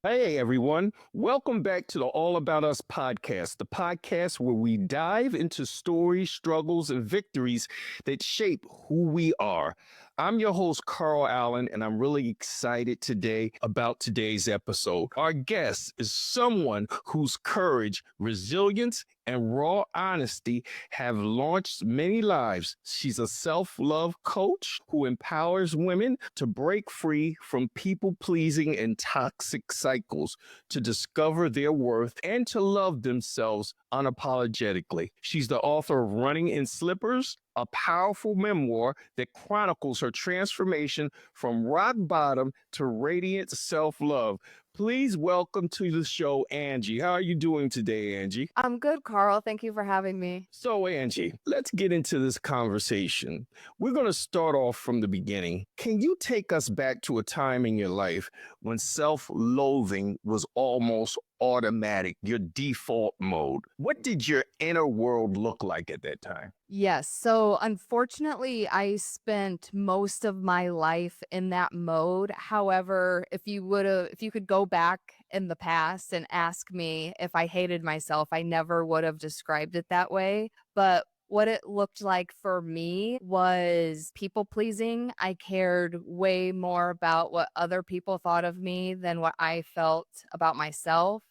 Hey everyone, welcome back to the All About Us podcast, the podcast where we dive into stories, struggles, and victories that shape who we are. I'm your host, Carl Allen, and I'm really excited today about today's episode. Our guest is someone whose courage, resilience, and raw honesty have launched many lives. She's a self-love coach who empowers women to break free from people-pleasing and toxic cycles, to discover their worth, and to love themselves unapologetically. She's the author of Running in Slippers, a powerful memoir that chronicles her transformation from rock bottom to radiant self-love. Please welcome to the show, Angie. How are you doing today, Angie? I'm good, Carl. Thank you for having me. So, Angie, let's get into this conversation. We're going to start off from the beginning. Can you take us back to a time in your life when self-loathing was almost automatic, your default mode? What did your inner world look like at that time? Yes. So unfortunately, I spent most of my life in that mode. However, if you could go back in the past and ask me if I hated myself, I never would have described it that way. But what it looked like for me was people pleasing. I cared way more about what other people thought of me than what I felt about myself.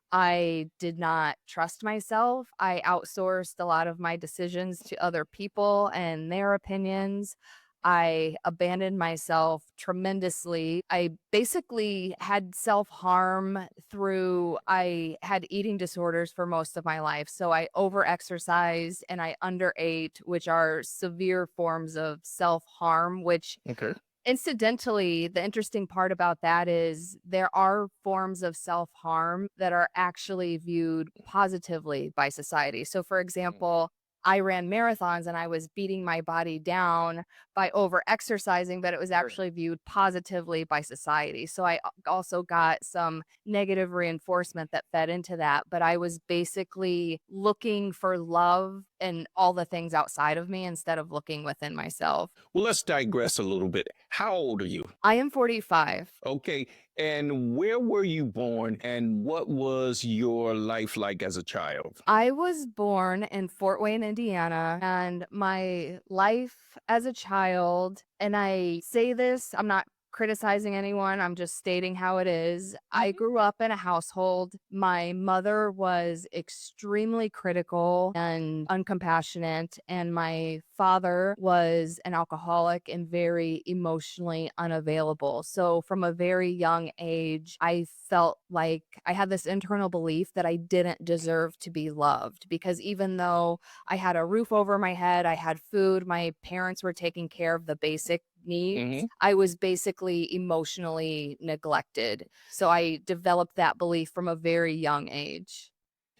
I did not trust myself. I outsourced a lot of my decisions to other people and their opinions. I abandoned myself tremendously. I basically had self harm through, I had eating disorders for most of my life. So I overexercised and I underate, which are severe forms of self harm, which Okay. incidentally, the interesting part about that is there are forms of self-harm that are actually viewed positively by society. So, for example, I ran marathons and I was beating my body down by over-exercising, but it was actually viewed positively by society. So I also got some negative reinforcement that fed into that, but I was basically looking for love and all the things outside of me instead of looking within myself. Well, let's digress a little bit. How old are you? I am 45. Okay. And where were you born and what was your life like as a child? I was born in Fort Wayne, Indiana, and my life as a child, and I say this, I'm not criticizing anyone, I'm just stating how it is. I grew up in a household. My mother was extremely critical and uncompassionate, and my father was an alcoholic and very emotionally unavailable. So, from a very young age, I felt like I had this internal belief that I didn't deserve to be loved because even though I had a roof over my head, I had food, my parents were taking care of the basic needs, Hmm. I was basically emotionally neglected. So I developed that belief from a very young age.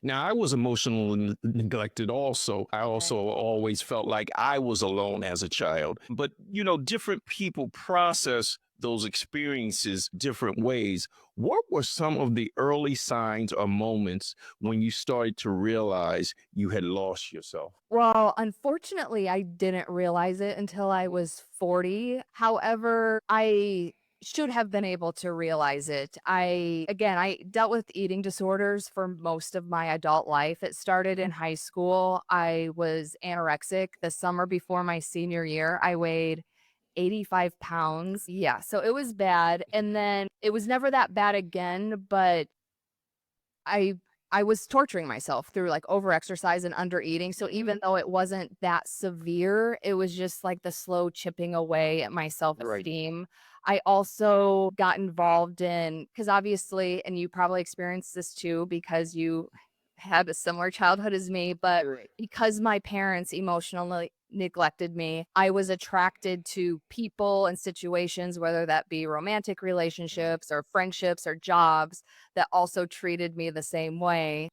Now, I was emotionally neglected also. I Okay. also always felt like I was alone as a child. But, different people process those experiences different ways. What were some of the early signs or moments when you started to realize you had lost yourself? Well, unfortunately, I didn't realize it until I was 40. However, I should have been able to realize it. I dealt with eating disorders for most of my adult life. It started in high school. I was anorexic the summer before my senior year. I weighed 85 pounds. Yeah, so it was bad. And then it was never that bad again, but I I was torturing myself through, like, overexercise and undereating, so even though it wasn't that severe, it was just, like, the slow chipping away at my Right. self-esteem. I also got involved in, because obviously, and you probably experienced this too because you had a similar childhood as me, but Right. because my parents emotionally neglected me, I was attracted to people and situations, whether that be romantic relationships or friendships or jobs, that also treated me the same way.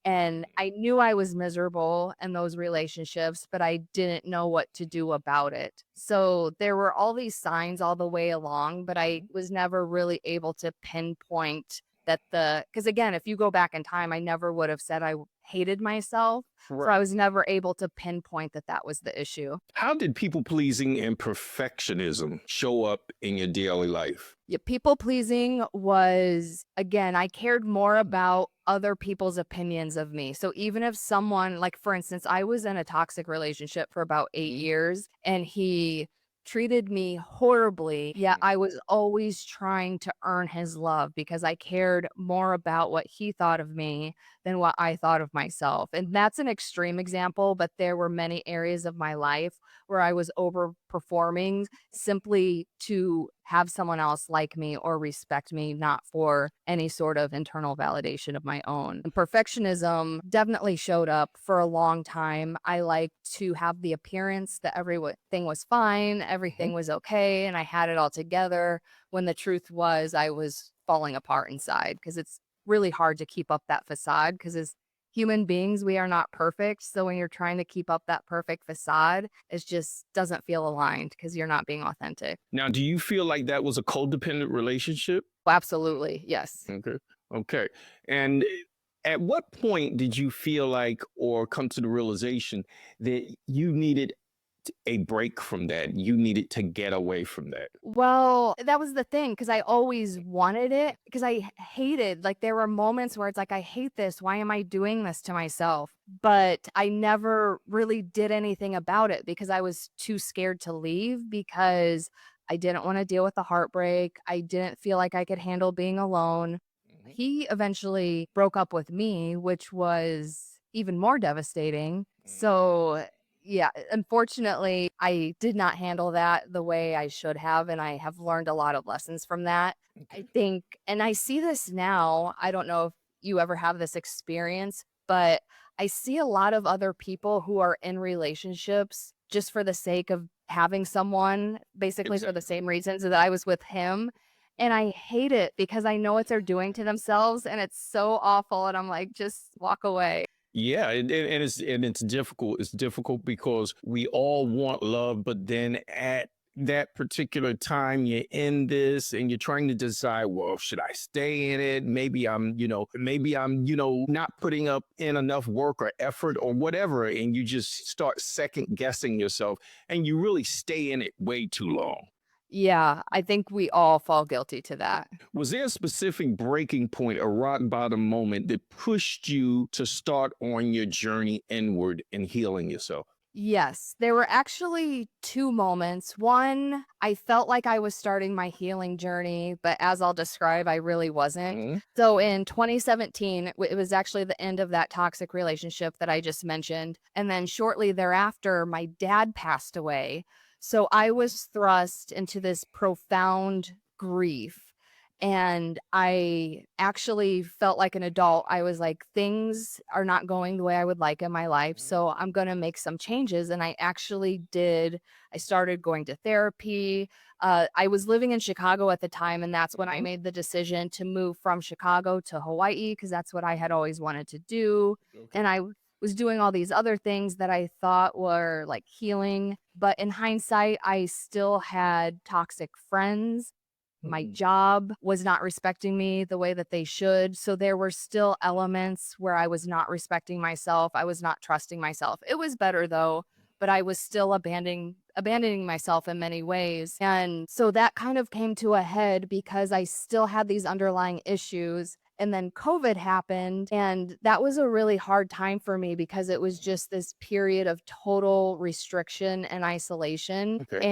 And I knew I was miserable in those relationships, but I didn't know what to do about it. So there were all these signs all the way along, but I was never really able to pinpoint because again, if you go back in time, I never would have said hated myself. So Right. I was never able to pinpoint that that was the issue. How did people pleasing and perfectionism show up in your daily life? Yeah, people pleasing was, again, I cared more about other people's opinions of me. So even if someone, like for instance, I was in a toxic relationship for about 8 years and he treated me horribly, yet I was always trying to earn his love because I cared more about what he thought of me than what I thought of myself. And that's an extreme example, but there were many areas of my life where I was overperforming simply to have someone else like me or respect me, not for any sort of internal validation of my own. And perfectionism definitely showed up for a long time. I like to have the appearance that everything was fine, everything was okay, and I had it all together when the truth was I was falling apart inside because it's really hard to keep up that facade because as human beings, we are not perfect. So when you're trying to keep up that perfect facade, it just doesn't feel aligned because you're not being authentic. Now, do you feel like that was a codependent relationship? Absolutely. Yes. Okay. Okay. And at what point did you feel like or come to the realization that you needed a break from that? You needed to get away from that? Well, that was the thing because I always wanted it because hated, like, there were moments where it's like, I hate this. Why am I doing this to myself? But I never really did anything about it because I was too scared to leave because I didn't want to deal with the heartbreak. I didn't feel like I could handle being alone. Mhm. He eventually broke up with me, which was even more devastating. Mhm. So yeah, unfortunately, I did not handle that the way I should have, and I have learned a lot of lessons from that. I Okay. think, and I see this now. I don't know if you ever have this experience, but I see a lot of other people who are in relationships just for the sake of having someone, basically for the Exactly. same reasons that I was with him. And I hate it because I know what they're doing to themselves, and it's so awful. And I'm like, just walk away. Yeah, and it's difficult. It's difficult because we all want love, but then at that particular time you're in this and you're trying to decide, well, should I stay in it? Maybe I'm not putting up in enough work or effort or whatever, and you just start second guessing yourself and you really stay in it way too long. Yeah, I think we all fall guilty to that. Was there a specific breaking point, a rock bottom moment that pushed you to start on your journey inward and healing yourself? Yes, there were actually 2 moments. One, I felt like I was starting my healing journey, but as I'll describe, I really wasn't. Mhm. So in 2017, it was actually the end of that toxic relationship that I just mentioned, and then shortly thereafter, my dad passed away. So I was thrust into this profound grief, And I actually felt like an adult. I was like, things are not going the way I would like in my life. Mhm. So I'm going to make some changes. And I actually did. I started going to therapy. I was living in Chicago at the time. And that's when I Mhm. made the decision to move from Chicago to Hawaii because that's what I had always wanted to do. Okay. And I was doing all these other things that I thought were like healing. But in hindsight, I still had toxic friends. My Mhm. job was not respecting me the way that they should. So there were still elements where I was not respecting myself. I was not trusting myself. It was better though, but I was still abandoning myself in many ways. And so that kind of came to a head because I still had these underlying issues. And then COVID happened, and that was a really hard time for me because it was just this period of total restriction and isolation. Okay.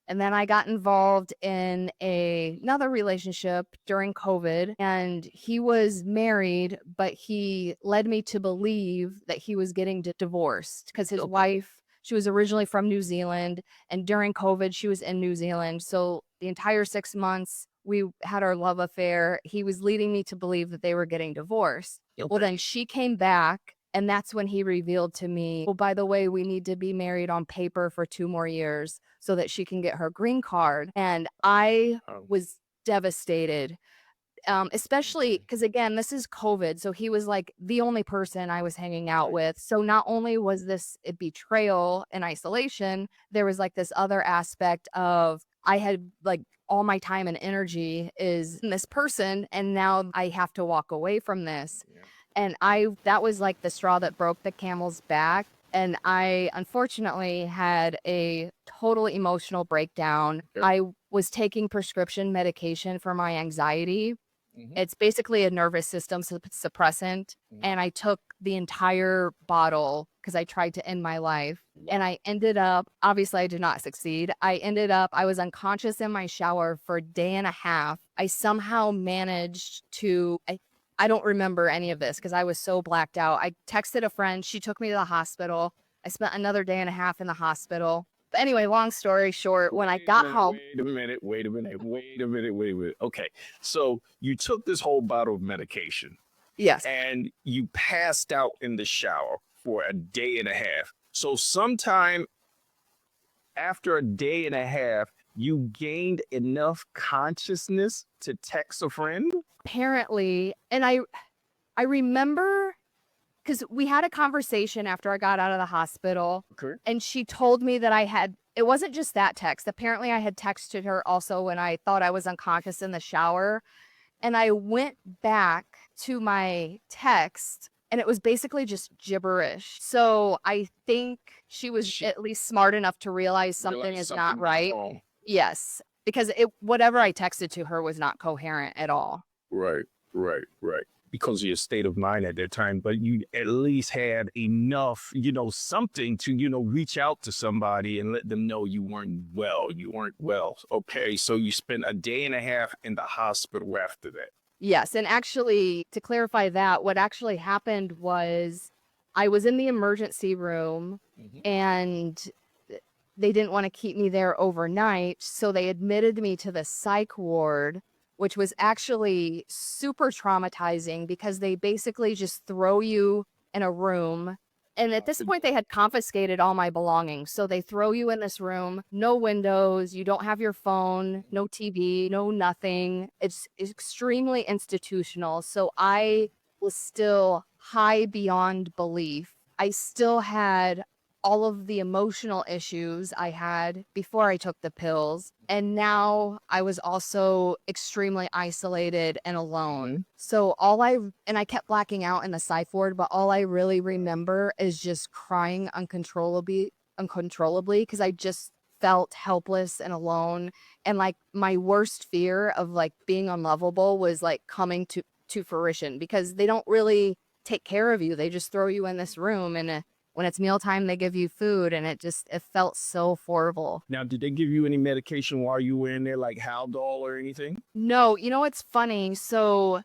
And then I got involved in another relationship during COVID, and he was married, but he led me to believe that he was getting divorced because his Okay. wife, she was originally from New Zealand, and during COVID, she was in New Zealand. So the entire 6 months we had our love affair, he was leading me to believe that they were getting divorced. Well, Okay. then she came back, and that's when he revealed to me, "Oh, by the way, we need to be married on paper for 2 more years so that she can get her green card." And I Um, was devastated, especially okay. because again, this is COVID, so he was, like, the only person I was hanging out Right. with. So not only was this a betrayal and isolation, there was, like, this other aspect of I had, like, all my time and energy is in this person, and now I have to walk away from this. Yeah. And I that was like the straw that broke the camel's back, and I unfortunately had a total emotional breakdown. Okay. I was taking prescription medication for my anxiety. Mhm. It's basically a nervous system suppressant, Mhm. and I took the entire bottle because I tried to end my life, and Wow. I ended up obviously, I did not succeed. I was unconscious in my shower for a day and a half. I somehow managed to I don't remember any of this because I was so blacked out. I texted a friend, she took me to the hospital. I spent another day and a half in the hospital. But anyway, long story short, when I Wait a got minute, home. wait a minute, wait a minute, wait a minute, wait a minute. Okay. So you took this whole bottle of medication Yes. and you passed out in the shower for a day and a half. So sometime after a day and a half, you gained enough consciousness to text a friend? Apparently, and I remember because we had a conversation after I got out of the hospital, Okay. and she told me that it wasn't just that text. Apparently, I had texted her also when I thought I was unconscious in the shower. And I went back to my text, and it was basically just gibberish. So I think she was She at least smart enough to realize something realized is not something was right. wrong. Yes, because whatever I texted to her was not coherent at all. Right, right. Because of your state of mind at that time, but you at least had enough, something to, reach out to somebody and let them know you weren't well. You weren't well. Okay. So you spent a day and a half in the hospital after that. Yes, and actually, to clarify that, what actually happened was I was in the emergency room, Mhm. and th they didn't wanna keep me there overnight, so they admitted me to the psych ward, which was actually super traumatizing because they basically just throw you in a room, and at Lock this the point, door. they had confiscated all my belongings, so they throw you in this room, no windows, you don't have your phone, no TV, no nothing. It's extremely institutional, so I was still high beyond belief. I still had all of the emotional issues I had before I took the pills. And now I was also extremely isolated and alone. Mhm. So and I kept blacking out in the psych ward, but all I really remember is just crying uncontrollably because I just felt helpless and alone. And like my worst fear of like being unlovable was like coming to fruition because they don't really take care of you. They just throw you in this room, and when it's mealtime, they give you food, and it felt so horrible. Now, did they give you any medication while you were in there, like Haldol or anything? No, you know what's funny? So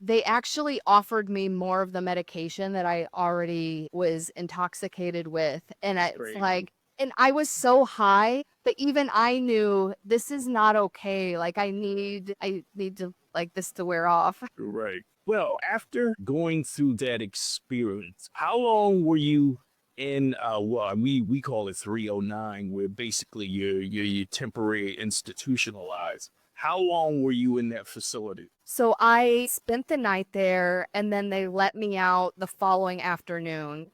they actually offered me more of the medication that I already was intoxicated with, and That's it's like crazy. And I was so high that even I knew this is not okay. Like I need to like this to wear off. Right. Well, after going through that experience, how long were you in well, we call it 309, where basically you're temporary institutionalized. How long were you in that facility? So I spent the night there and then they let me out the following afternoon.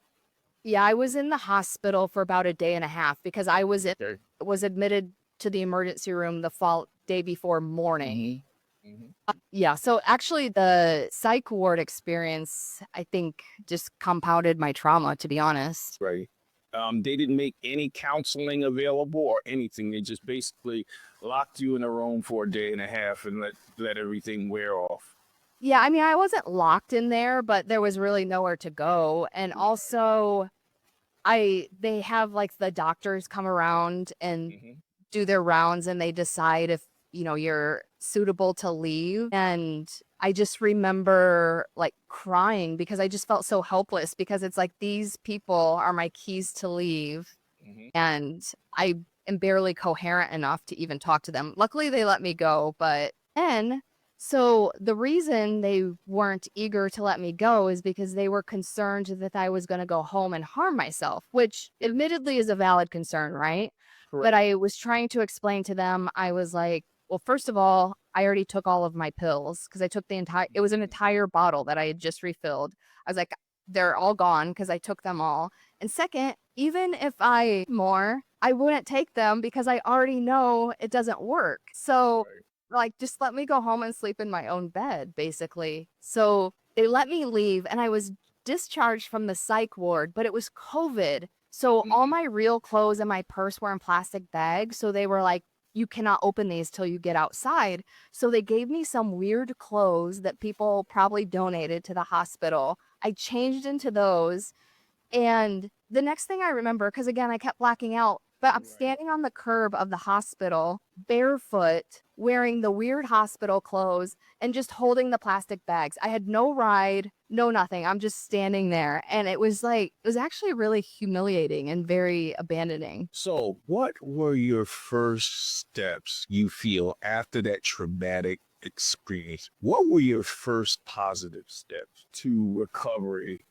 Yeah, I was in the hospital for about a day and a half because Okay. was admitted to the emergency room the fall day before morning. Hmm. Yeah, so actually the psych ward experience, I think, just compounded my trauma, to be honest. Right. They didn't make any counseling available or anything. They just basically locked you in a room for a day and a half and let everything wear off. Yeah, I mean, I wasn't locked in there, but there was really nowhere to go. And also, they have like the doctors come around and Hmm. do their rounds and they decide if, you're suitable to leave. And I just remember like crying because I just felt so helpless because it's like these people are my keys to leave Hmm. and I am barely coherent enough to even talk to them. Luckily, they let me go, but then so the reason they weren't eager to let me go is because they were concerned that I was going to go home and harm myself, which admittedly is a valid concern, right? But Correct. I was trying to explain to them, I was like, well, first of all, I already took all of my pills because I took it was an entire bottle that I had just refilled. I was like, they're all gone because I took them all. And second, even if I more, I wouldn't take them because I already know it doesn't work. So, Right. like, just let me go home and sleep in my own bed, basically. So they let me leave, and I was discharged from the psych ward, but it was COVID. So all Hmm. my real clothes and my purse were in plastic bags. So they were like, you cannot open these till you get outside. So they gave me some weird clothes that people probably donated to the hospital. I changed into those and the next thing I remember, because again, I kept blacking out, but I'm Right. standing on the curb of the hospital, barefoot, wearing the weird hospital clothes, and just holding the plastic bags. I had no ride, no nothing. I'm just standing there. And it was actually really humiliating and very abandoning. So, what were your first steps you feel after that traumatic experience? What were your first positive steps to recovery?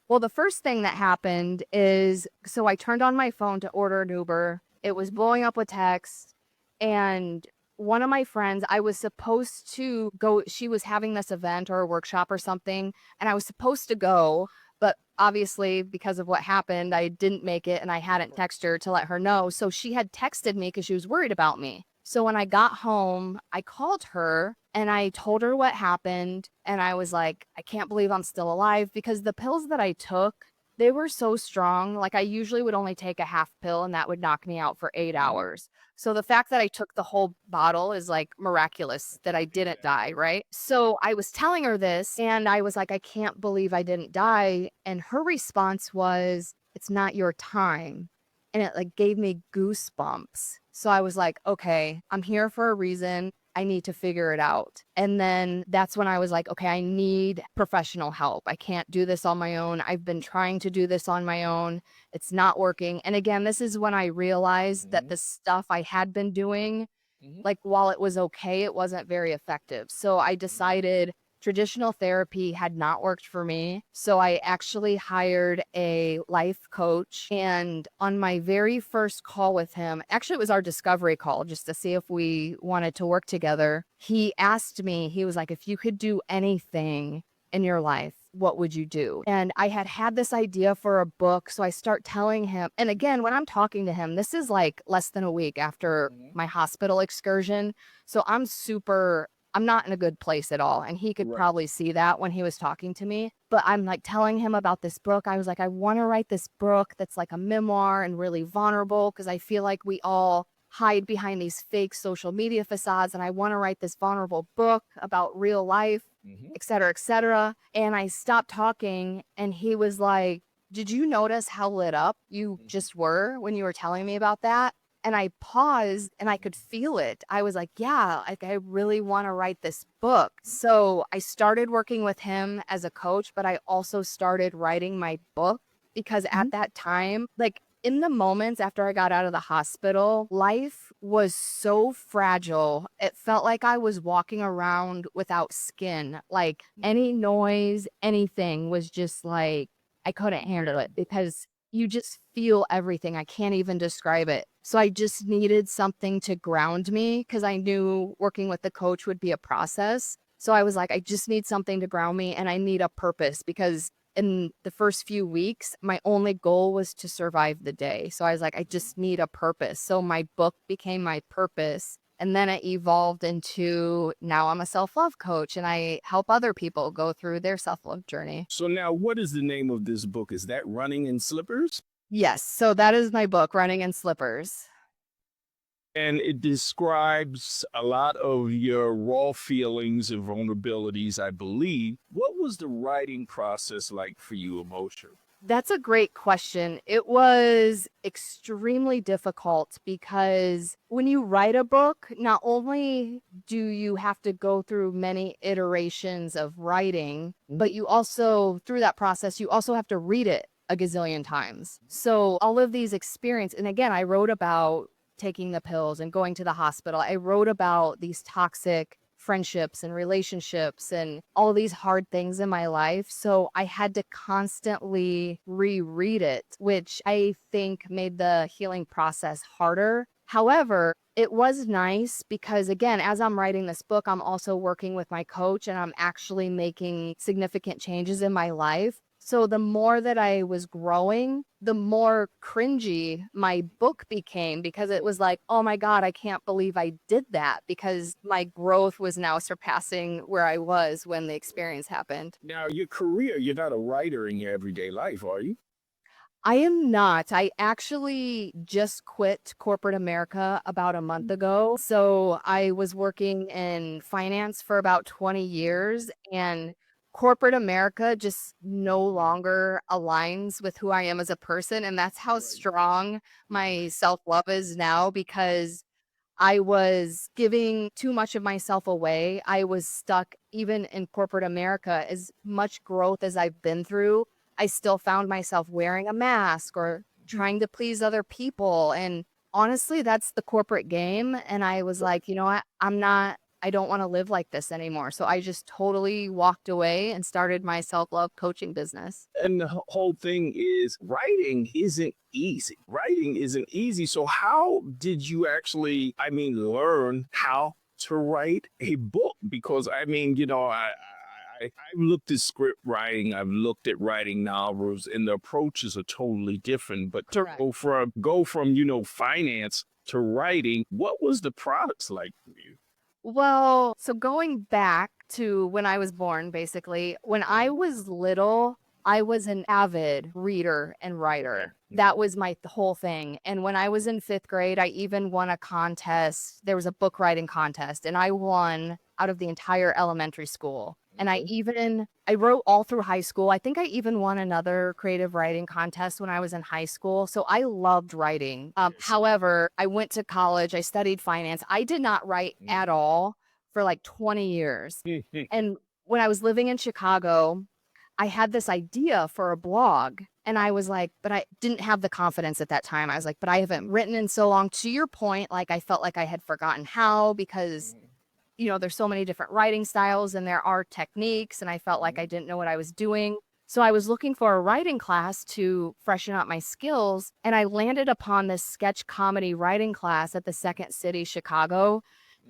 Well, the first thing that happened is so I turned on my phone to order an Uber. It was blowing up with texts. And one of my friends, I was supposed to go, she was having this event or a workshop or something, and I was supposed to go. But obviously, because of what happened, I didn't make it and I hadn't texted her to let her know. So she had texted me because she was worried about me. So when I got home, I called her and I told her what happened. And I was like, I can't believe I'm still alive because the pills that I took, they were so strong. Like I usually would only take a half pill and that would knock me out for 8 hours. So the fact that I took the whole bottle is like miraculous that I didn't die, right? So I was telling her this and I was like, I can't believe I didn't die. And her response was, it's not your time. And it like gave me goosebumps. So I was like, okay, I'm here for a reason. I need to figure it out. And then that's when I was like, okay, I need professional help. I can't do this on my own. I've been trying to do this on my own. It's not working. And again, this is when I realized that Hmm. the stuff I had been doing, Hmm. like while it was okay, it wasn't very effective. So I decided traditional therapy had not worked for me. So I actually hired a life coach. And on my very first call with him, actually, it was our discovery call just to see if we wanted to work together. He asked me, he was like, if you could do anything in your life, what would you do? And I had this idea for a book. So I start telling him. And again, when I'm talking to him, this is like less than a week after Hmm. my hospital excursion. So I'm not in a good place at all. And he could Right. probably see that when he was talking to me. But I'm like telling him about this book. I was like, I want to write this book that's like a memoir and really vulnerable because I feel like we all hide behind these fake social media facades. And I want to write this vulnerable book about real life, Hmm. et cetera, et cetera. And I stopped talking and he was like, did you notice how lit up you Hmm. just were when you were telling me about that? And I paused and I could feel it. I was like, yeah, like I really want to write this book. So I started working with him as a coach, but I also started writing my book because at that time, like In the moments after I got out of the hospital, life was so fragile. It felt like I was walking around without skin. Like any noise, anything was just like I couldn't handle it because you just feel everything. I can't even describe it. So I just needed something to ground me because I knew working with the coach would be a process. So I was like, I just need something to ground me and I need a purpose because in the first few weeks, my only goal was to survive the day. So I was like, I just need a purpose. So my book became my purpose. And then it evolved into now I'm a self love coach and I help other people go through their self love journey. So now, what is the name of this book? Is that Running in Slippers? Yes. So that is my book, Running in Slippers. And it describes a lot of your raw feelings and vulnerabilities, I believe. What was the writing process like for you emotionally? That's a great question. It was extremely difficult because when you write a book, not only do you have to go through many iterations of writing, but you also, through that process, you also have to read it a gazillion times. So all of these experience, and again, I wrote about taking the pills and going to the hospital. I wrote about these toxic friendships and relationships and all these hard things in my life. So I had to constantly reread it, which I think made the healing process harder. However, it was nice because, again, as I'm writing this book, I'm also working with my coach and I'm actually making significant changes in my life. So the more that I was growing, the more cringy my book became because it was like, oh my God, I can't believe I did that because my growth was now surpassing where I was when the experience happened. Now, your career, you're not a writer in your everyday life, are you? I am not. I actually just quit corporate America about a month ago. So I was working in finance for about 20 years, and corporate America just no longer aligns with who I am as a person. And that's how Right. strong my self love is now because I was giving too much of myself away. I was stuck even in corporate America. As much growth as I've been through, I still found myself wearing a mask or trying to please other people. And honestly, that's the corporate game. And I was like, you know what? I don't want to live like this anymore. So I just totally walked away and started my self love coaching business. And the whole thing is writing isn't easy. Writing isn't easy. So how did you actually, learn how to write a book? Because I've looked at script writing, I've looked at writing novels, and the approaches are totally different. But to Correct. go from finance to writing, what was the products like for you? Well, so going back to when I was born, basically, when I was little, I was an avid reader and writer. That was my whole thing. And when I was in fifth grade, I even won a contest. There was a book writing contest, and I won out of the entire elementary school. And I wrote all through high school. I think I even won another creative writing contest when I was in high school. So I loved writing. However, I went to college, I studied finance. I did not write at all for like 20 years. And when I was living in Chicago, I had this idea for a blog. And I was like, but I didn't have the confidence at that time. I was like, but I haven't written in so long. To your point, like I felt like I had forgotten how because there's so many different writing styles and there are techniques. And I felt like I didn't know what I was doing. So I was looking for a writing class to freshen up my skills. And I landed upon this sketch comedy writing class at the Second City, Chicago.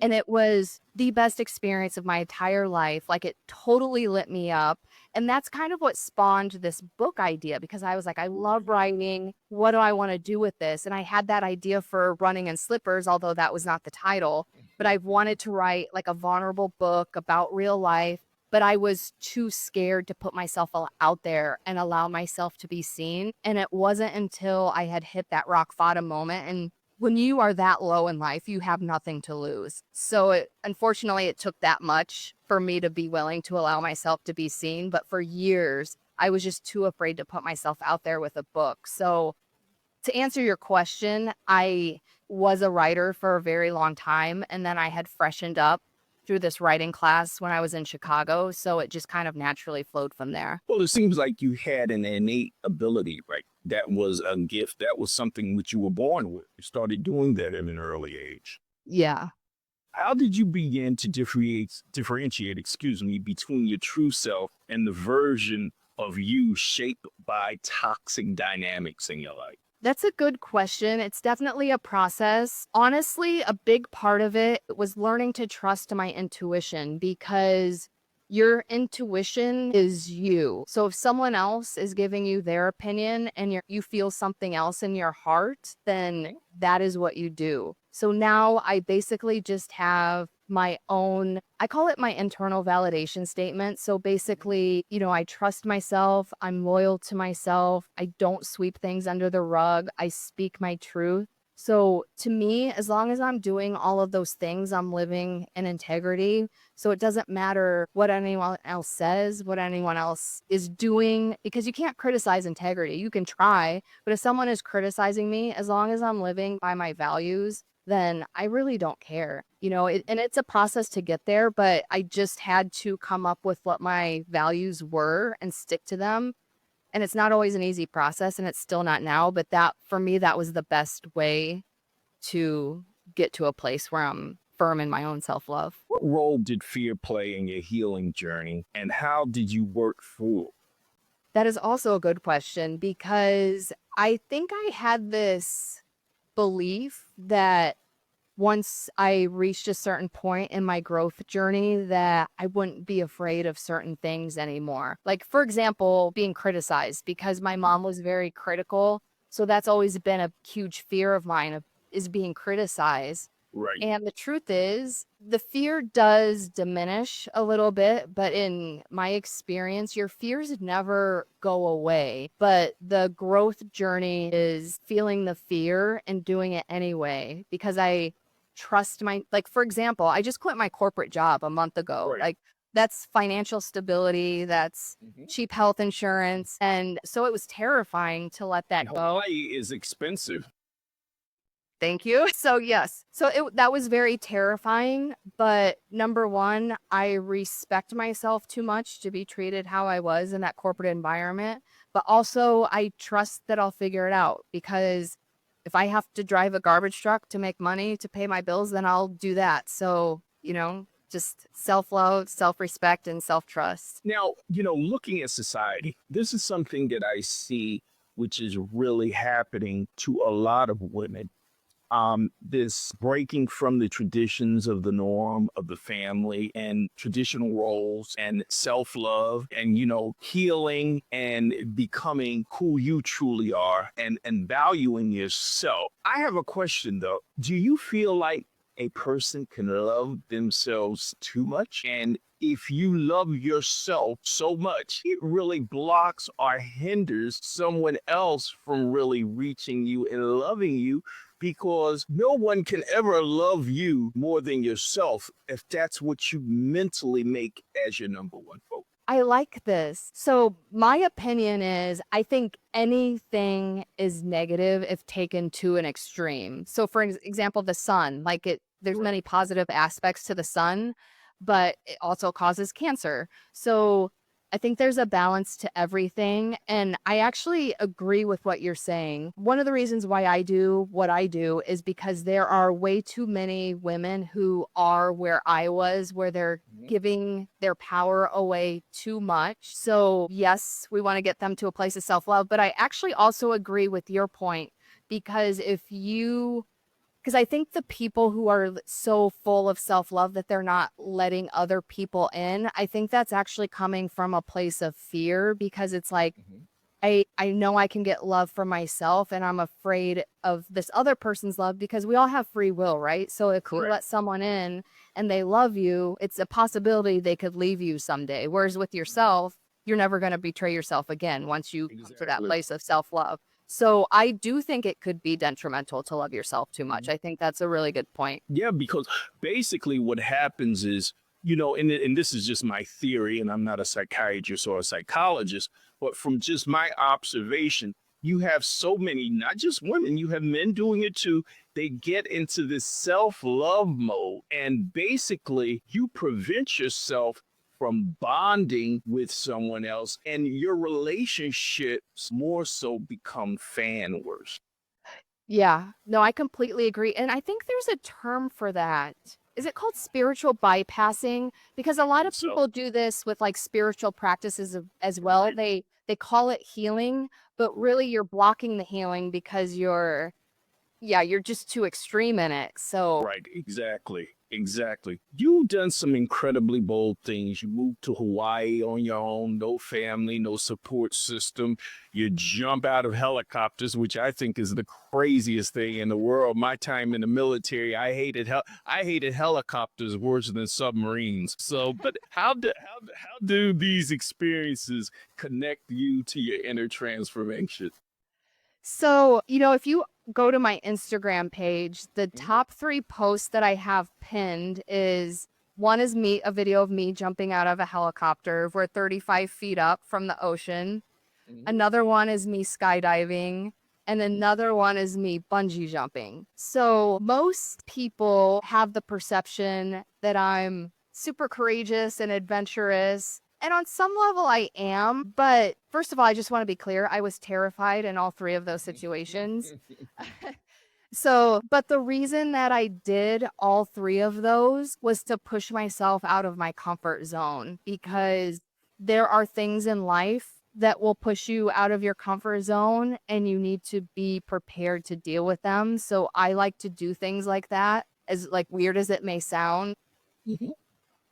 And it was the best experience of my entire life. Like it totally lit me up. And that's kind of what spawned this book idea because I was like, I love writing. What do I want to do with this? And I had that idea for Running in Slippers, although that was not the title. But I've wanted to write like a vulnerable book about real life. But I was too scared to put myself out there and allow myself to be seen. And it wasn't until I had hit that rock bottom moment. And when you are that low in life, you have nothing to lose. So unfortunately, it took that much for me to be willing to allow myself to be seen. But for years, I was just too afraid to put myself out there with a book. So to answer your question, I was a writer for a very long time. And then I had freshened up through this writing class when I was in Chicago. So it just kind of naturally flowed from there. Well, it seems like you had an innate ability, right? that was a gift. That was something that you were born with. You started doing that at an early age. Yeah. How did you begin to differentiate, excuse me, between your true self and the version of you shaped by toxic dynamics in your life? That's a good question. It's definitely a process. Honestly, a big part of it was learning to trust my intuition because your intuition is you. So if someone else is giving you their opinion and you feel something else in your heart, then that is what you do. So now I basically just have my own, I call it my internal validation statement. So basically, I trust myself, I'm loyal to myself, I don't sweep things under the rug, I speak my truth. So to me, as long as I'm doing all of those things, I'm living in integrity. So it doesn't matter what anyone else says, what anyone else is doing, because you can't criticize integrity. You can try, but if someone is criticizing me, as long as I'm living by my values, then I really don't care. And it's a process to get there, but I just had to come up with what my values were and stick to them. And it's not always an easy process, and it's still not now, but that for me, that was the best way to get to a place where I'm firm in my own self-love. What role did fear play in your healing journey, and how did you work through it? That is also a good question because I think I had this belief that once I reached a certain point in my growth journey that I wouldn't be afraid of certain things anymore. Like, for example, being criticized because my mom was very critical. So that's always been a huge fear of mine is being criticized. Right. And the truth is, the fear does diminish a little bit, but in my experience, your fears never go away. But the growth journey is feeling the fear and doing it anyway because I trust like, for example, I just quit my corporate job a month ago. Right. Like, that's financial stability, that's cheap health insurance. And so it was terrifying to let that go. Hawaii is expensive. Thank you. So yes. So that was very terrifying, but number one, I respect myself too much to be treated how I was in that corporate environment, but also I trust that I'll figure it out because if I have to drive a garbage truck to make money to pay my bills, then I'll do that. So, just self-love, self-respect, and self-trust. Now, looking at society, this is something that I see which is really happening to a lot of women. This breaking from the traditions of the norm of the family and traditional roles and self-love and healing and becoming who you truly are and valuing yourself. I have a question though. Do you feel like a person can love themselves too much? And if you love yourself so much, it really blocks or hinders someone else from really reaching you and loving you, because no one can ever love you more than yourself if that's what you mentally make as your number one focus. I like this. So my opinion is I think anything is negative if taken to an extreme. So for example, the sun, there's Right. many positive aspects to the sun, but it also causes cancer. So I think there's a balance to everything. And I actually agree with what you're saying. One of the reasons why I do what I do is because there are way too many women who are where I was, where they're giving their power away too much. So, yes, we want to get them to a place of self love. But I actually also agree with your point because because I think the people who are so full of self-love that they're not letting other people in, I think that's actually coming from a place of fear because it's like, I know I can get love from myself and I'm afraid of this other person's love because we all have free will, right? So if you Correct. let someone in and they love you, it's a possibility they could leave you someday. Whereas with yourself, you're never going to betray yourself again once you come to that Exactly. place of self-love. So I do think it could be detrimental to love yourself too much. I think that's a really good point. Yeah, because basically what happens is, and this is just my theory, and I'm not a psychiatrist or a psychologist, but from just my observation, you have so many, not just women, you have men doing it too. They get into this self love mode, and basically, you prevent yourself from bonding with someone else, and your relationships more so become fan wars. Yeah. No, I completely agree, and I think there's a term for that. Is it called spiritual bypassing? Because a lot And of so, people do this with, like, spiritual practices as well. right, They call it healing, but really you're blocking the healing because you're just too extreme in it. So right, exactly, exactly. You've done some incredibly bold things. You moved to Hawaii on your own, no family, no support system. You jump out of helicopters, which I think is the craziest thing in the world. My time in the military, I hated helicopters worse than submarines. So, but how do these experiences connect you to your inner transformation? if you go to my Instagram page, the Mhm, top 3 posts that I have pinned is one is a video of me jumping out of a helicopter. We're 35 feet up from the ocean. mhm, Another one is me skydiving, and mhm, another one is me bungee jumping. So most people have the perception that I'm super courageous and adventurous. And on some level, I am. But first of all, I just want to be clear, I was terrified in all 3 of those situations. But the reason that I did all 3 of those was to push myself out of my comfort zone, Right. because there are things in life that will push you out of your comfort zone, and you need to be prepared to deal with them. So I like to do things like that, as, like, weird as it may sound. Mhm.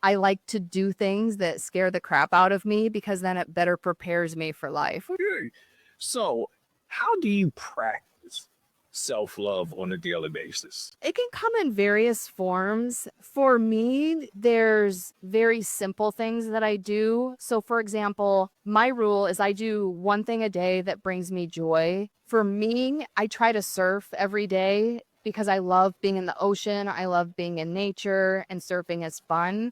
I like to do things that scare the crap out of me, because then it better prepares me for life. Okay. So, how do you practice self love on a daily basis? It can come in various forms. For me, there's very simple things that I do. So, for example, my rule is I do one thing a day that brings me joy. For me, I try to surf every day because I love being in the ocean. I love being in nature, and surfing is fun.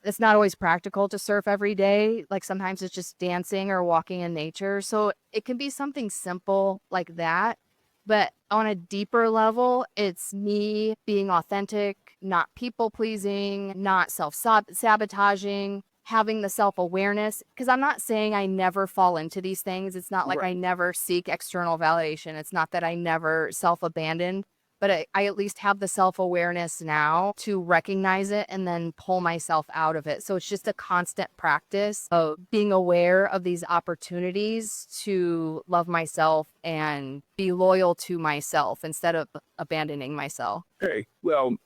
It's not always practical to surf every day. Like, sometimes it's just dancing or walking in nature. So it can be something simple like that. But on a deeper level, it's me being authentic, not people pleasing, not self sabotaging, having the self awareness. Because I'm not saying I never fall into these things. It's not like I Right. never seek external validation. It's not that I never self abandon, but I at least have the self-awareness now to recognize it and then pull myself out of it. So it's just a constant practice of being aware of these opportunities to love myself and be loyal to myself instead of abandoning myself. Okay. Well,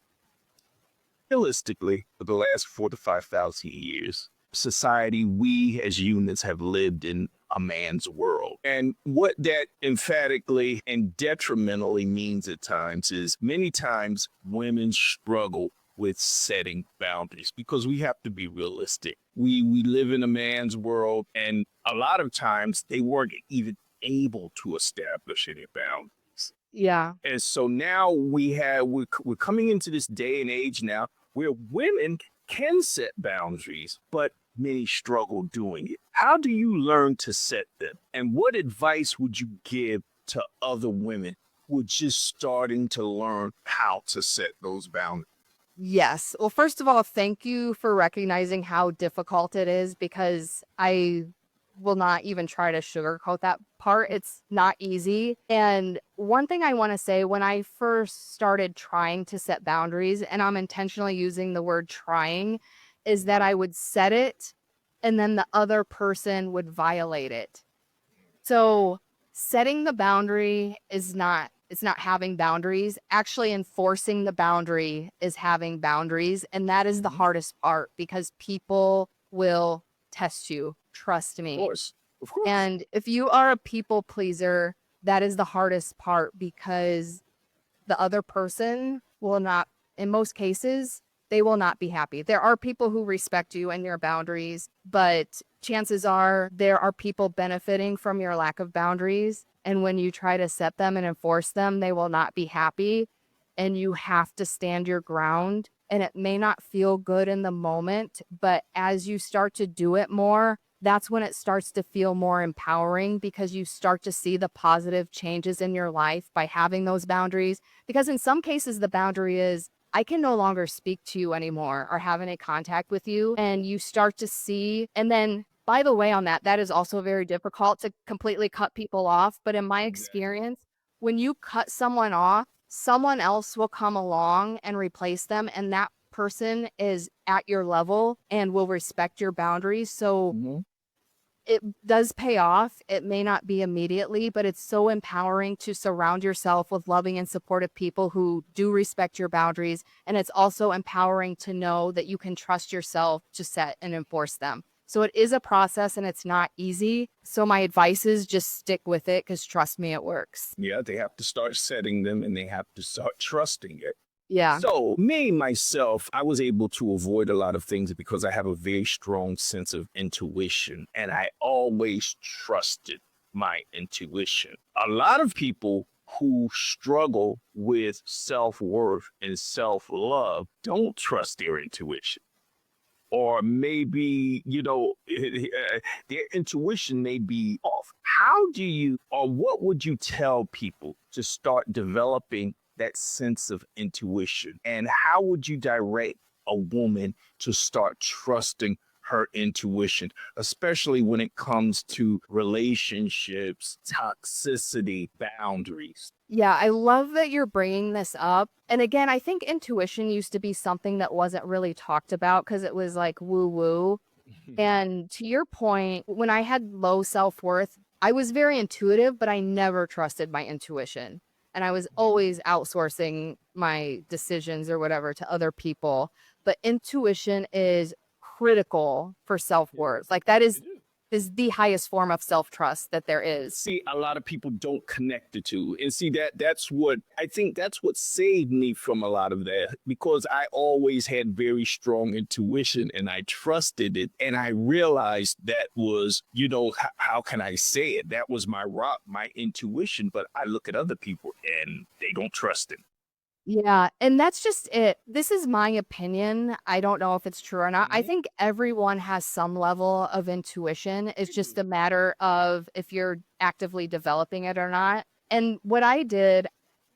realistically, for the last 4 to 5,000 years, society, we as units have lived in a man's world. And what that emphatically and detrimentally means at times is many times women struggle with setting boundaries because we have to be realistic. We live in a man's world, and a lot of times they weren't even able to establish any boundaries. Yeah. And so now we're coming into this day and age now where women can set boundaries, but many struggle doing it. How do you learn to set them? And what advice would you give to other women who are just starting to learn how to set those boundaries? Yes. Well, first of all, thank you for recognizing how difficult it is, because I will not even try to sugarcoat that part. It's not easy. And one thing I want to say, when I first started trying to set boundaries, and I'm intentionally using the word trying, is that I would set it and then the other person would violate it. So, setting the boundary is not it's not having boundaries. Actually enforcing the boundary is having boundaries, and that is the Mhm. hardest part, because people will test you, trust Of me. course, of course. And if you are a people pleaser, that is the hardest part, because the other person will not, in most cases, they will not be happy. There are people who respect you and your boundaries, but chances are there are people benefiting from your lack of boundaries. And when you try to set them and enforce them, they will not be happy. And you have to stand your ground. And it may not feel good in the moment, but as you start to do it more, that's when it starts to feel more empowering, because you start to see the positive changes in your life by having those boundaries. Because in some cases, the boundary is, I can no longer speak to you anymore or have any contact with you. And you start to see, and then by the way, on that, that is also very difficult to completely cut people off. But in my Exactly. experience, when you cut someone off, someone else will come along and replace them. And that person is at your level and will respect your boundaries. So Mhm. it does pay off. It may not be immediately, but it's so empowering to surround yourself with loving and supportive people who do respect your boundaries. And it's also empowering to know that you can trust yourself to set and enforce them. So it is a process and it's not easy. So my advice is just stick with it because trust me, it works. Yeah, they have to start setting them and they have to start trusting it. Yeah. So, me, myself, I was able to avoid a lot of things because I have a very strong sense of intuition and I always trusted my intuition. A lot of people who struggle with self worth and self love don't trust their intuition. Or maybe, their intuition may be off. How do you, or what would you tell people to start developing that sense of intuition? And how would you direct a woman to start trusting her intuition, especially when it comes to relationships, toxicity, boundaries? Yeah, I love that you're bringing this up. And again, I think intuition used to be something that wasn't really talked about because it was like woo woo. And to your point, when I had low self-worth, I was very intuitive, but I never trusted my intuition. And I was always outsourcing my decisions or whatever to other people. But intuition is critical for It is. self-worth. Like that It is. is the highest form of self-trust that there is. See, a lot of people don't connect the two, and see that's what I think, that's what saved me from a lot of that, because I always had very strong intuition and I trusted it, and I realized that was, how can I say it, that was my rock, my intuition. But I look at other people and they don't trust it. Yeah, and that's just it. This is my opinion. I don't know if it's true or not. I Mhm. think everyone has some level of intuition. It's They just do. a matter of if you're actively developing it or not. And what I did,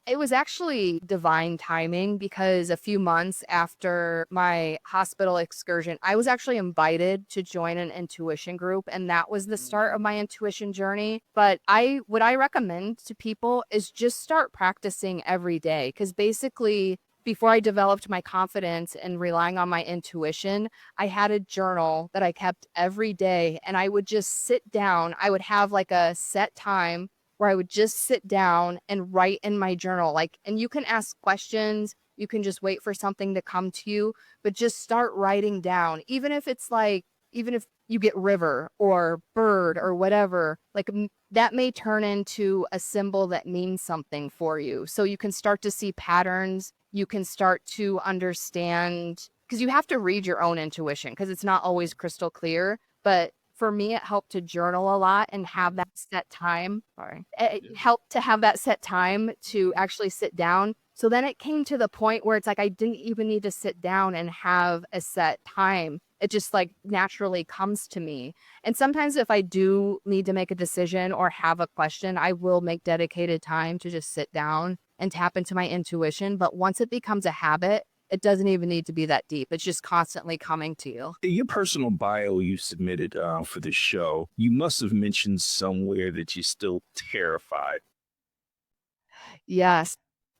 it was actually divine timing because a few months after my hospital excursion, I was actually invited to join an intuition group, and that was the start of Mhm. my intuition journey. But I what I recommend to people is just start practicing every day because basically before I developed my confidence and relying on my intuition, I had a journal that I kept every day and I would just sit down. I would have like a set time where I would just sit down and write in my journal. Like, and you can ask questions, you can just wait for something to come to you, but just start writing down. Even if it's like, even if you get river or bird or whatever, like that may turn into a symbol that means something for you. So you can start to see patterns. You can start to understand because you have to read your own intuition because it's not always crystal clear. But for me, it helped to journal a lot and have that set time. Sorry. It Yeah. helped to have that set time to actually sit down. So then it came to the point where it's like I didn't even need to sit down and have a set time. It just like naturally comes to me. And sometimes if I do need to make a decision or have a question, I will make dedicated time to just sit down and tap into my intuition. But once it becomes a habit, it doesn't even need to be that deep. It's just constantly coming to you. In your personal bio you submitted for the show, you must have mentioned somewhere that you're still terrified. Yes.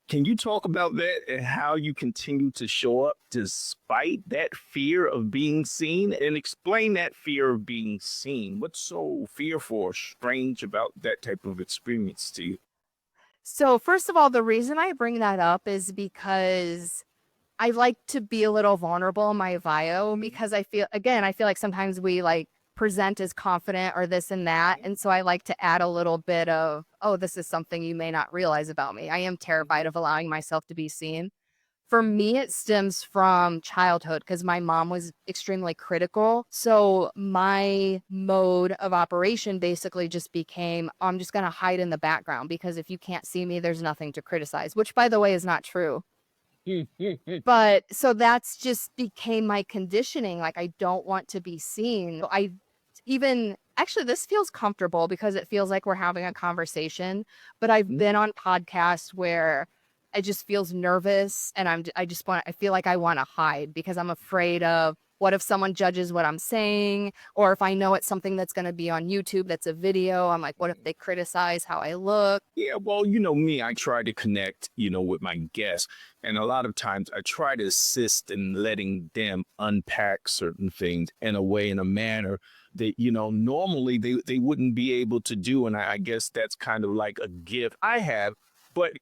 Can you talk about that and how you continue to show up despite that fear of being seen, and explain that fear of being seen? What's so fearful or strange about that type of experience to you? So, first of all, the reason I bring that up is because I like to be a little vulnerable in my bio Mhm. because I feel like sometimes we like present as confident or this and that. And so I like to add a little bit of, oh, this is something you may not realize about me. I am terrified Mhm. of allowing myself to be seen. For me, it stems from childhood because my mom was extremely critical. So my mode of operation basically just became I'm just going to hide in the background because if you can't see me, there's nothing to criticize, which by the way is not true. But so that's just became my conditioning. Like I don't want to be seen. I even actually this feels comfortable because it feels like we're having a conversation, but I've been on podcasts where it just feels nervous, and I feel like I want to hide because I'm afraid of what if someone judges what I'm saying, or if I know it's something that's going to be on YouTube that's a video, I'm like, what if they criticize how I look? Yeah, well, you know me, I try to connect, with my guests. And a lot of times I try to assist in letting them unpack certain things in a way, in a manner that, normally they wouldn't be able to do. And I guess that's kind of like a gift I have. But,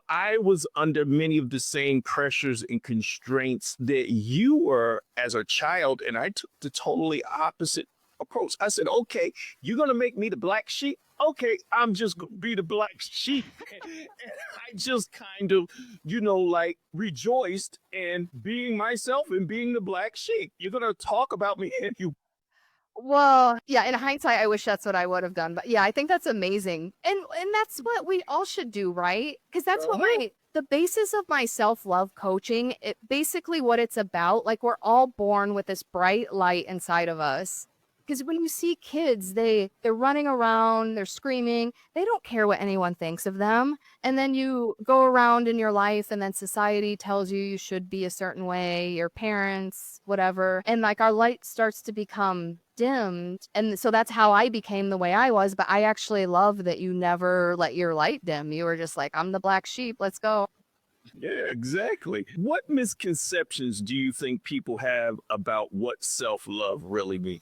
I was under many of the same pressures and constraints that you were as a child. And I took the totally opposite approach. I said, okay, you're going to make me the black sheep? Okay, I'm just gonna be the black sheep. And I just kind of, like rejoiced in being myself and being the black sheep. You're gonna talk about me and you Well, yeah, in hindsight, I wish that's what I would have done. But yeah, I think that's amazing. And that's what we all should do, right? Because that's what uh-huh. the basis of my self-love coaching, it basically what it's about. Like we're all born with this bright light inside of us. Because when you see kids, they're running around, they're screaming, they don't care what anyone thinks of them. And then you go around in your life, and then society tells you you should be a certain way, your parents, whatever. And like our light starts to become dimmed. And so that's how I became the way I was. But I actually love that you never let your light dim. You were just like, I'm the black sheep. Let's go. Yeah, exactly. What misconceptions do you think people have about what self-love really means?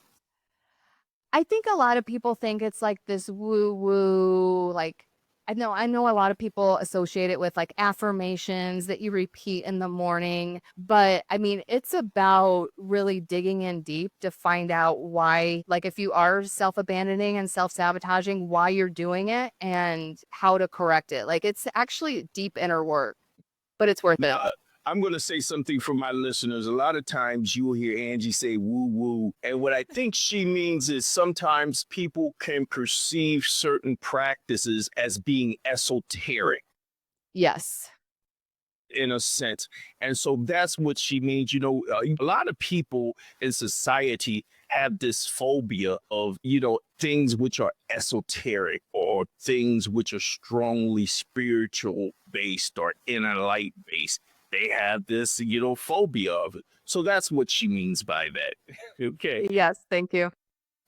I think a lot of people think it's like this woo woo, like I know a lot of people associate it with like affirmations that you repeat in the morning, but I mean, it's about really digging in deep to find out why, like if you are self-abandoning and self-sabotaging, why you're doing it and how to correct it. Like it's actually deep inner work, but it's worth it. Now, I'm going to say something for my listeners. A lot of times you will hear Angie say woo woo. And what I think she means is sometimes people can perceive certain practices as being esoteric Yes. in a sense. And so that's what she means. A lot of people in society have this phobia of, things which are esoteric or things which are strongly spiritual based or inner light based. They have this, phobia of it. So that's what she means by that. Okay. Yes, thank you.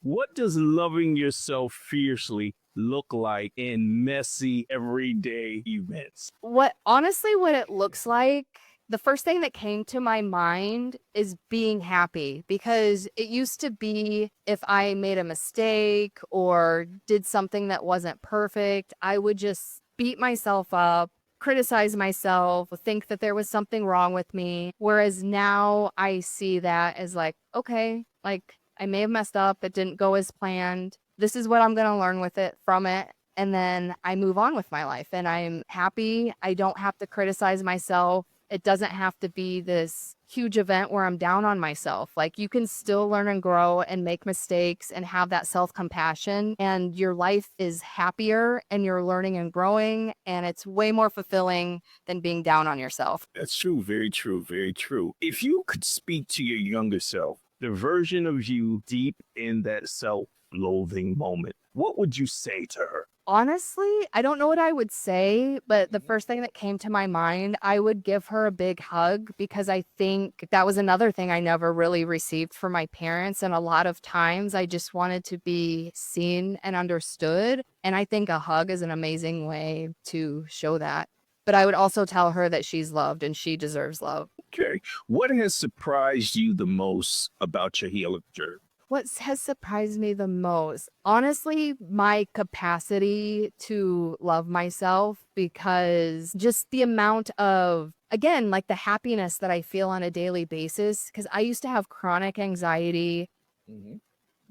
What does loving yourself fiercely look like in messy everyday events? What it looks like, the first thing that came to my mind is being happy, because it used to be if I made a mistake or did something that wasn't perfect, I would just beat myself up, criticize myself, think that there was something wrong with me. Whereas now I see that as like, okay, like I may have messed up, it didn't go as planned. This is what I'm going to learn with it from it, and then I move on with my life and I'm happy. I don't have to criticize myself. It doesn't have to be this huge event where I'm down on myself. Like you can still learn and grow and make mistakes and have that self-compassion, and your life is happier and you're learning and growing, and it's way more fulfilling than being down on yourself. That's true. Very true. Very true. If you could speak to your younger self, the version of you deep in that self loathing moment, what would you say to her? Honestly, I don't know what I would say, but the Mhm. first thing that came to my mind, I would give her a big hug, because I think that was another thing I never really received from my parents. And a lot of times I just wanted to be seen and understood. And I think a hug is an amazing way to show that. But I would also tell her that she's loved and she deserves love. Okay. What has surprised you the most about your healing journey? What has surprised me the most? Honestly, my capacity to love myself, because just the amount of, again, like the happiness that I feel on a daily basis. Because I used to have chronic anxiety, Mhm.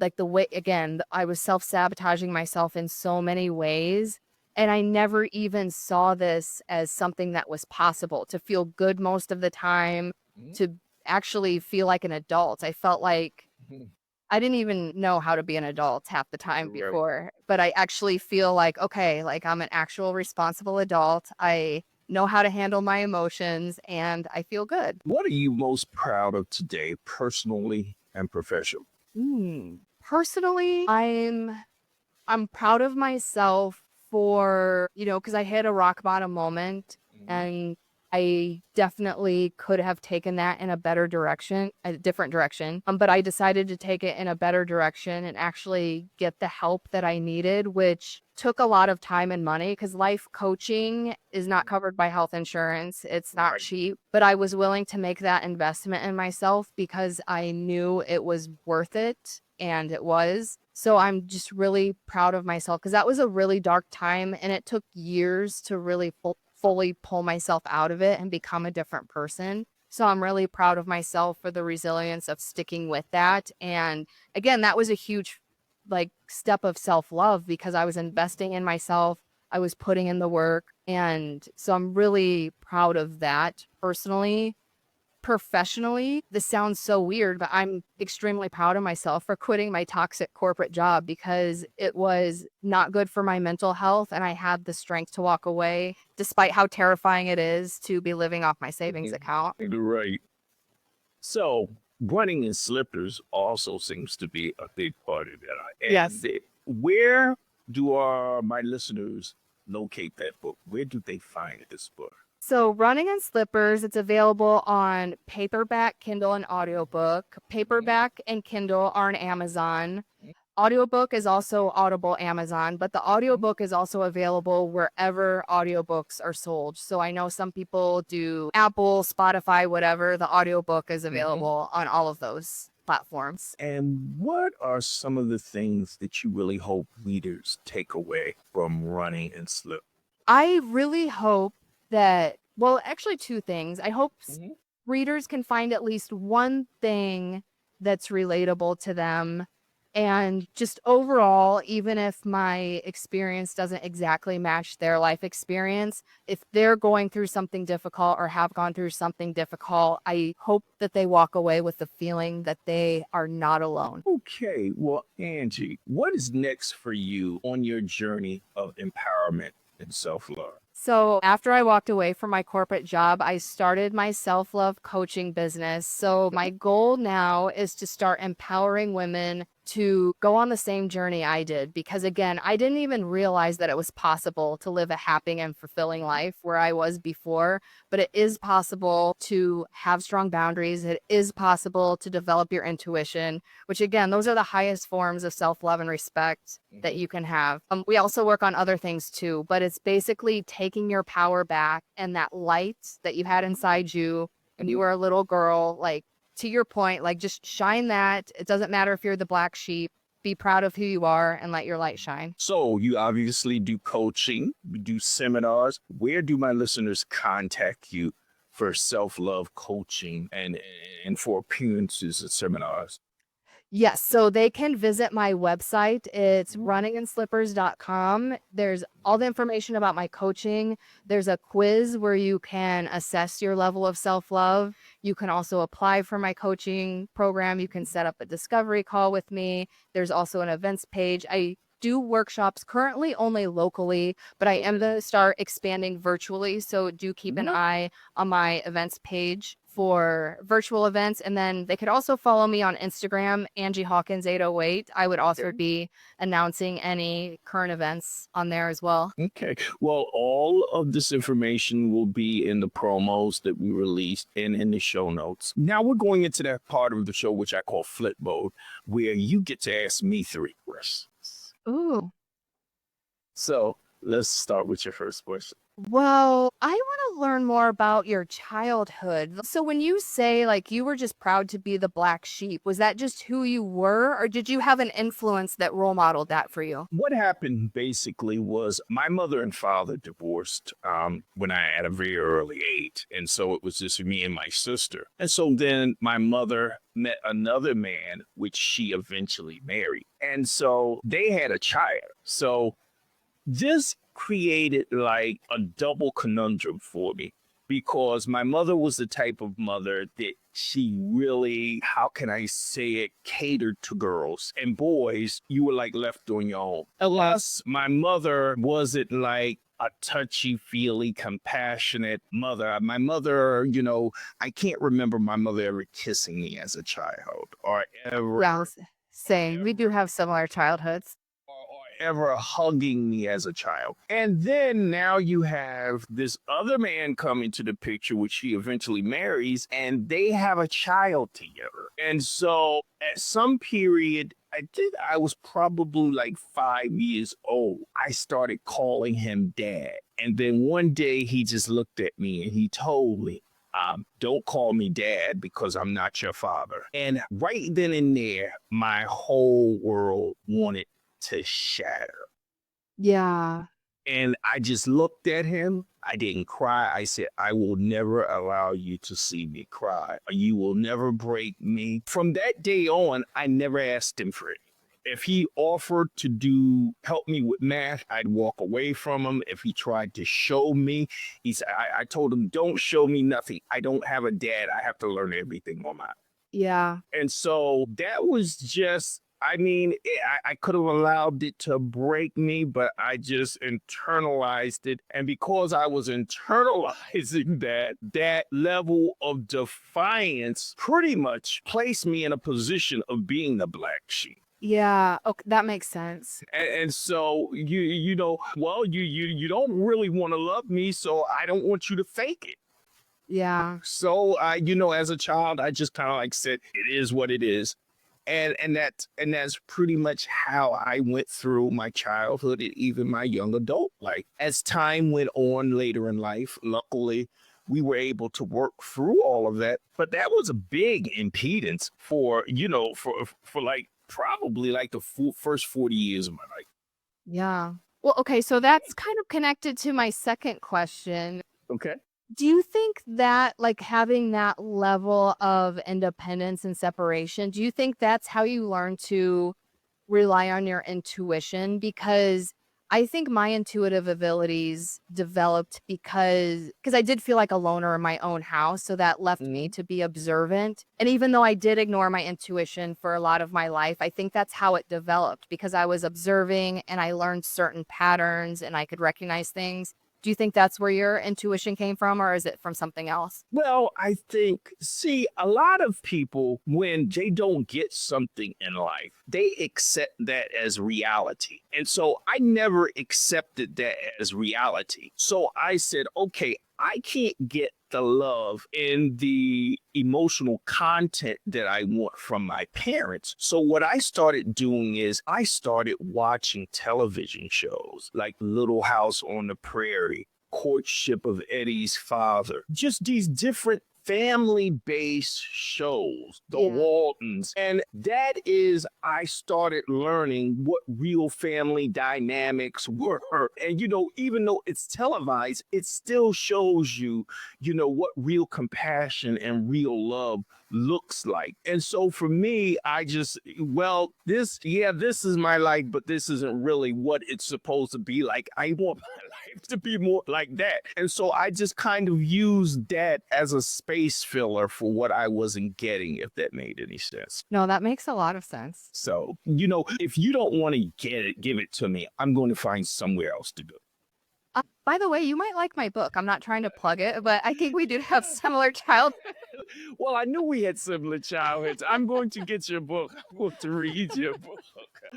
like the way, again, I was self sabotaging myself in so many ways. And I never even saw this as something that was possible to feel good most of the time, Mhm. to actually feel like an adult. I felt like Mhm. I didn't even know how to be an adult half the time Right. before, but I actually feel like, okay, like I'm an actual responsible adult. I know how to handle my emotions and I feel good. What are you most proud of today, personally and professionally? Personally, I'm proud of myself for, because I hit a rock bottom moment, Mhm. and I definitely could have taken that in a better direction, a different direction. But I decided to take it in a better direction and actually get the help that I needed, which took a lot of time and money because life coaching is not covered by health insurance. It's not Right. cheap, but I was willing to make that investment in myself because I knew it was worth it, and it was. So I'm just really proud of myself because that was a really dark time and it took years to really fully pull myself out of it and become a different person. So I'm really proud of myself for the resilience of sticking with that. And again, that was a huge like step of self-love because I was investing in myself. I was putting in the work. And so I'm really proud of that personally. Professionally, this sounds so weird, but I'm extremely proud of myself for quitting my toxic corporate job because it was not good for my mental health. And I had the strength to walk away, despite how terrifying it is to be living off my savings account. Right. So running in slippers also seems to be a big part of that. Yes. Where do my listeners locate that book? Where do they find this book? So, Running in Slippers, it's available on paperback, Kindle, and audiobook. Paperback and Kindle are on Amazon. Audiobook is also Audible Amazon, but the audiobook is also available wherever audiobooks are sold. So I know some people do Apple, Spotify, whatever. The audiobook is available on all of those platforms. And what are some of the things that you really hope readers take away from running and slip? I really hope that, well, actually, two things. I hope readers can find at least one thing that's relatable to them. And just overall, even if my experience doesn't exactly match their life experience, if they're going through something difficult or have gone through something difficult, I hope that they walk away with the feeling that they are not alone. Okay, well, Angie, what is next for you on your journey of empowerment and self love? So after I walked away from my corporate job, I started my self-love coaching business. So my goal now is to start empowering women to go on the same journey I did. Because again, I didn't even realize that it was possible to live a happy and fulfilling life where I was before, but it is possible to have strong boundaries. It is possible to develop your intuition, which again, those are the highest forms of self-love and respect that you can have. We also work on other things too, but it's basically taking your power back and that light that you had inside you when you were a little girl, like to your point, like just shine that. It doesn't matter if you're the black sheep. Be proud of who you are and let your light shine. So, you obviously do coaching, you do seminars. Where do my listeners contact you for self love coaching and for appearances at seminars? Yes, so they can visit my website. It's runninginslippers.com. There's all the information about my coaching. There's a quiz where you can assess your level of self-love. You can also apply for my coaching program. You can set up a discovery call with me. There's also an events page. I do workshops currently only locally, but I am going to start expanding virtually. So do keep an eye on my events page for virtual events. And then they could also follow me on Instagram, Angie Hawkins 808. I would also be announcing any current events on there as well. Okay. Well, all of this information will be in the promos that we released and in the show notes. Now we're going into that part of the show, which I call flip mode, where you get to ask me three questions. Ooh. So let's start with your first question. Well, I want to learn more about your childhood. So when you say like you were just proud to be the black sheep, was that just who you were, or did you have an influence that role modeled that for you? What happened basically was my mother and father divorced when I at a very early age. And so it was just me and my sister. And so then my mother met another man, which she eventually married. And so they had a child. So this created like a double conundrum for me because my mother was the type of mother that she really, how can I say it, catered to girls and boys. You were like left on your own. Alas, my mother wasn't like a touchy feely, compassionate mother. My mother, I can't remember my mother ever kissing me as a child or ever Yeah, same. We do have similar childhoods. ever hugging me as a child. And then now you have this other man come into the picture, which she eventually marries, and they have a child together. And so at some period, I was probably like 5 years old. I started calling him dad. And then one day he just looked at me and he told me, don't call me dad because I'm not your father. And right then and there, my whole world wanted to shatter. Yeah. And I just looked at him. I didn't cry. I said, I will never allow you to see me cry. You will never break me. From that day on, I never asked him for it. If he offered to help me with math, I'd walk away from him. If he tried to show me, I told him, don't show me nothing. I don't have a dad. I have to learn everything on my own. Yeah. And so that was just, I mean, I could have allowed it to break me, but I just internalized it. And because I was internalizing that level of defiance pretty much placed me in a position of being the black sheep. Yeah. Okay, that makes sense. And so you know, well, you don't really want to love me, so I don't want you to fake it. Yeah. So as a child, I just kind of like said, it is what it is. And that's pretty much how I went through my childhood and even my young adult life. As time went on later in life, luckily we were able to work through all of that. But that was a big impedance for like probably like the first 40 years of my life. Yeah. Well, okay, so that's kind of connected to my second question. Okay. Do you think that, like, having that level of independence and separation, do you think that's how you learn to rely on your intuition? Because I think my intuitive abilities developed because I did feel like a loner in my own house, so that left me Mhm. to be observant. And even though I did ignore my intuition for a lot of my life, I think that's how it developed because I was observing and I learned certain patterns and I could recognize things. Do you think that's where your intuition came from, or is it from something else? Well, I think, see, a lot of people, when they don't get something in life, they accept that as reality. And so I never accepted that as reality. So I said, okay, I can't get the love and the emotional content that I want from my parents. So what I started doing is I started watching television shows like Little House on the Prairie, Courtship of Eddie's Father, just these different family based shows, the Yeah. Waltons. And that is, I started learning what real family dynamics were. And, even though it's televised, it still shows you, what real compassion and real love looks like. And so for me, I just, well, this is my life, but this isn't really what it's supposed to be like. I want my life to be more like that. And so I just kind of used that as a space filler for what I wasn't getting, if that made any sense. No, that makes a lot of sense. So, if you don't want to give it to me, I'm going to find somewhere else to go. By the way, you might like my book. I'm not trying to plug it, but I think we do have similar child. Well, I knew we had similar childhoods. I'm going to get your book. I'm going to read your book.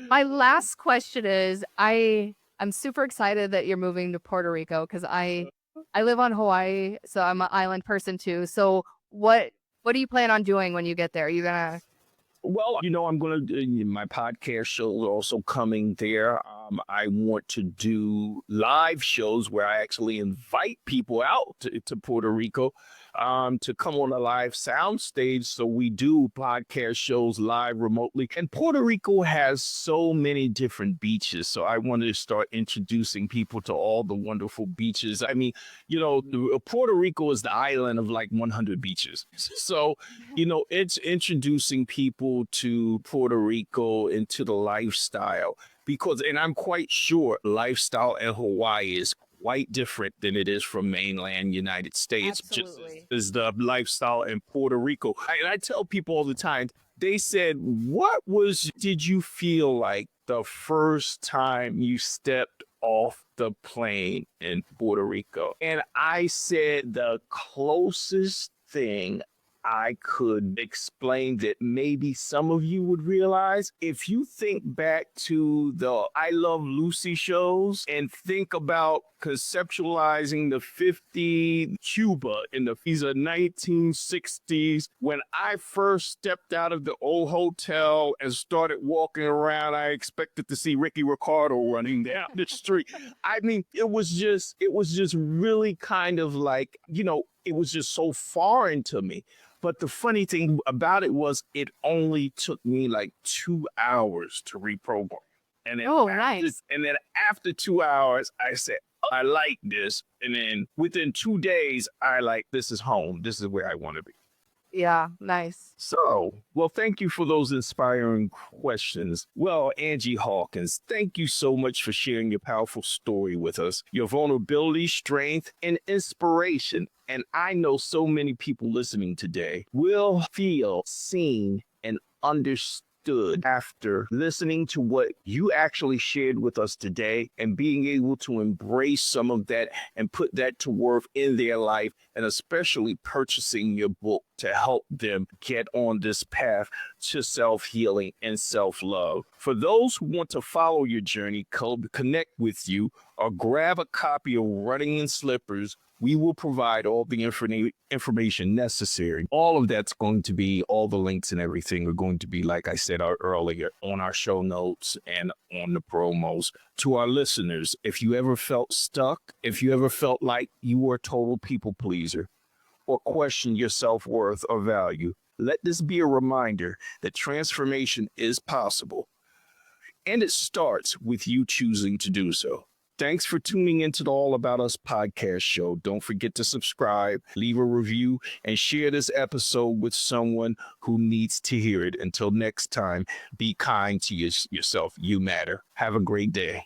My last question is I'm super excited that you're moving to Puerto Rico because I live on Hawaii, so I'm an island person too. So what do you plan on doing when you get there? Are you gonna Well, I'm going to do my podcast show is also coming there. I want to do live shows where I actually invite people out to Puerto Rico to come on a live sound stage. So we do podcast shows live remotely. And Puerto Rico has so many different beaches. So I want to start introducing people to all the wonderful beaches. I mean, Puerto Rico is the island of like 100 beaches. So it's introducing people to Puerto Rico into the lifestyle and I'm quite sure lifestyle in Hawaii is quite different than it is from mainland United States, just absolutely? as the lifestyle in Puerto Rico. And I tell people all the time, they said, did you feel like the first time you stepped off the plane in Puerto Rico? And I said, the closest thing I could explain that maybe some of you would realize. If you think back to the I Love Lucy shows and think about conceptualizing the 50 Cuba in the 1960s, when I first stepped out of the old hotel and started walking around, I expected to see Ricky Ricardo running down the street. I mean, it was just really kind of like, it was just so foreign to me. But the funny thing about it was it only took me like 2 hours to reprogram. And then Oh, after nice. and then after 2 hours, I said, "Oh, I like this." And then within 2 days, I like this is home. This is where I want to be. Yeah, nice. So, well, thank you for those inspiring questions. Well, Angie Hawkins, thank you so much for sharing your powerful story with us, your vulnerability, strength, and inspiration. And I know so many people listening today will feel seen and understood after listening to what you actually shared with us today and being able to embrace some of that and put that to work in their life, and especially purchasing your book to help them get on this path to self-healing and self-love. For those who want to follow your journey, connect with you, or grab a copy of Running in Slippers, we will provide all the information necessary. All of that's going to be, all the links and everything are going to be, like I said earlier, on our show notes and on the promos. To our listeners, if you ever felt stuck, if you ever felt like you were a total people pleaser, or question your self-worth or value, let this be a reminder that transformation is possible. And it starts with you choosing to do so. Thanks for tuning into the All About Us podcast show. Don't forget to subscribe, leave a review, and share this episode with someone who needs to hear it. Until next time, be kind to yourself. You matter. Have a great day.